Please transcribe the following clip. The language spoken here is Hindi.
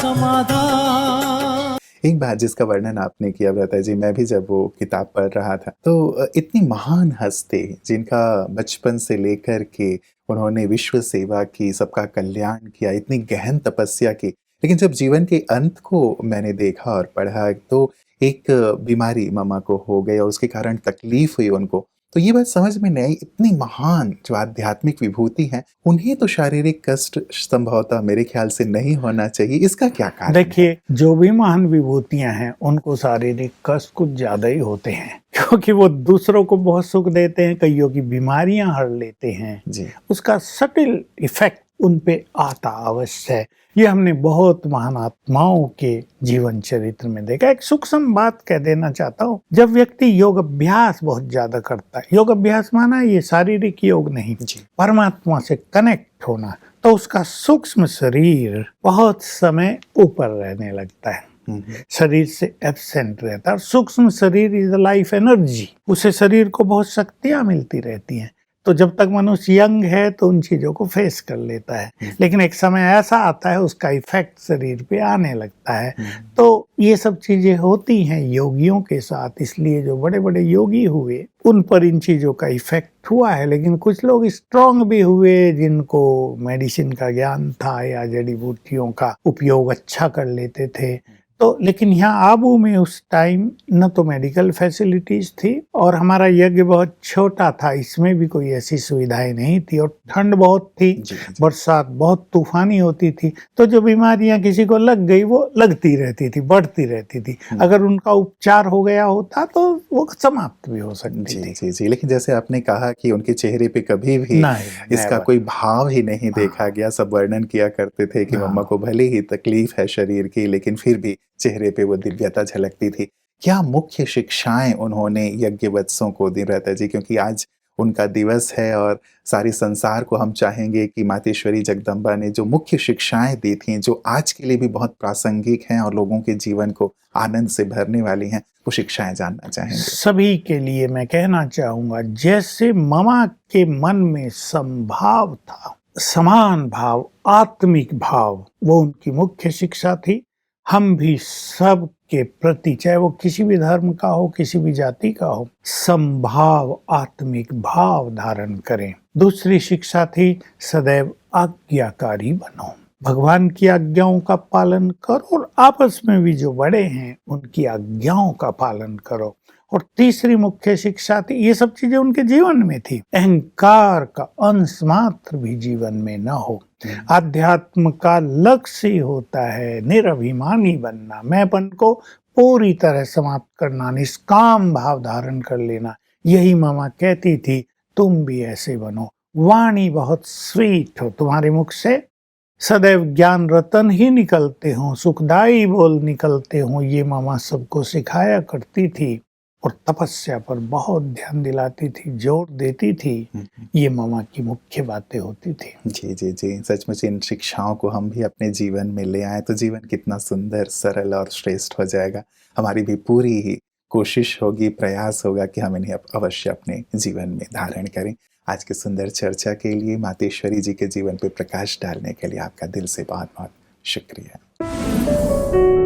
समाधान। एक बात जिसका वर्णन आपने किया व्रता जी, मैं भी जब वो किताब पढ़ रहा था तो इतनी महान हस्ती जिनका बचपन से लेकर के उन्होंने विश्व सेवा की, सबका कल्याण किया, इतनी गहन तपस्या की, लेकिन जब जीवन के अंत को मैंने देखा और पढ़ा तो एक बीमारी मामा को हो गई और उसके कारण तकलीफ हुई उनको। तो ये बात समझ में नहीं आई, इतनी महान जो आध्यात्मिक विभूति है उन्हें तो शारीरिक कष्ट संभवतः मेरे ख्याल से नहीं होना चाहिए, इसका क्या कारण है? देखिए, जो भी महान विभूतियां हैं उनको शारीरिक कष्ट कुछ ज्यादा ही होते हैं, क्योंकि वो दूसरों को बहुत सुख देते हैं, कईयों की बीमारियां हर लेते हैं जी। उसका सटिल इफेक्ट उन पे आता अवश्य है। ये हमने बहुत महान आत्माओं के जीवन चरित्र में देखा। एक सूक्ष्म बात कह देना चाहता हूँ, जब व्यक्ति योग अभ्यास बहुत ज्यादा करता है, योग अभ्यास माना ये शारीरिक योग नहीं, परमात्मा से कनेक्ट होना, तो उसका सूक्ष्म शरीर बहुत समय ऊपर रहने लगता है, शरीर से एब्सेंट रहता है। और सूक्ष्म शरीर इज लाइफ एनर्जी, उसे शरीर को बहुत शक्तियां मिलती रहती हैं। तो जब तक मनुष्य यंग है तो उन चीजों को फेस कर लेता है, लेकिन एक समय ऐसा आता है उसका इफेक्ट शरीर पे आने लगता है। तो ये सब चीजें होती हैं योगियों के साथ, इसलिए जो बड़े बड़े योगी हुए उन पर इन चीजों का इफेक्ट हुआ है। लेकिन कुछ लोग स्ट्रांग भी हुए जिनको मेडिसिन का ज्ञान था या जड़ी बूटियों का उपयोग अच्छा कर लेते थे। तो लेकिन यहाँ आबू में उस टाइम न तो मेडिकल फैसिलिटीज थी और हमारा यज्ञ बहुत छोटा था, इसमें भी कोई ऐसी सुविधाएं नहीं थी, और ठंड बहुत थी, बरसात बहुत तूफानी होती थी। तो जो बीमारियां किसी को लग गई वो लगती रहती थी, बढ़ती रहती थी। अगर उनका उपचार हो गया होता तो वो समाप्त भी हो सकती थी। जी जी। लेकिन जैसे आपने कहा कि उनके चेहरे पे कभी भी इसका कोई भाव ही नहीं देखा गया, सब वर्णन किया करते थे कि मम्मा को भले ही तकलीफ है शरीर की लेकिन फिर भी चेहरे पे वो दिव्यता झलकती थी। क्या मुख्य शिक्षाएं उन्होंने यज्ञवत्सों को दी रहता जी, क्योंकि आज उनका दिवस है और सारे संसार को हम चाहेंगे कि मातेश्वरी जगदम्बा ने जो मुख्य शिक्षाएं दी थी, जो आज के लिए भी बहुत प्रासंगिक हैं और लोगों के जीवन को आनंद से भरने वाली हैं, वो शिक्षाएं जानना चाहेंगे। सभी के लिए मैं कहना चाहूंगा, जैसे मामा के मन में समभाव था, समान भाव, आत्मिक भाव, वो उनकी मुख्य शिक्षा थी। हम भी सब के प्रति, चाहे वो किसी भी धर्म का हो, किसी भी जाति का हो, समभाव, आत्मिक भाव धारण करें। दूसरी शिक्षा थी सदैव आज्ञाकारी बनो, भगवान की आज्ञाओं का पालन करो और आपस में भी जो बड़े हैं उनकी आज्ञाओं का पालन करो। और तीसरी मुख्य शिक्षा थी, ये सब चीजें उनके जीवन में थी, अहंकार का अंश मात्र भी जीवन में न हो। आध्यात्म का लक्ष्य ही होता है निरभिमानी बनना, मैंपन को पूरी तरह समाप्त करना, निष्काम भाव धारण कर लेना। यही मामा कहती थी, तुम भी ऐसे बनो, वाणी बहुत स्वीट हो, तुम्हारे मुख से सदैव ज्ञान रतन ही निकलते हों, सुखदायी बोल निकलते हों, ये मामा सबको सिखाया करती थी। और तपस्या पर बहुत ध्यान दिलाती थी, जोर देती थी। ये मामा की मुख्य बातें होती थी। जी जी जी, सचमुच इन शिक्षाओं को हम भी अपने जीवन में ले आए तो जीवन कितना सुंदर, सरल और श्रेष्ठ हो जाएगा। हमारी भी पूरी ही कोशिश होगी, प्रयास होगा कि हम इन्हें अवश्य अपने जीवन में धारण करें। आज की सुंदर चर्चा के लिए, मातेश्वरी जी के जीवन पर प्रकाश डालने के लिए आपका दिल से बहुत बहुत शुक्रिया।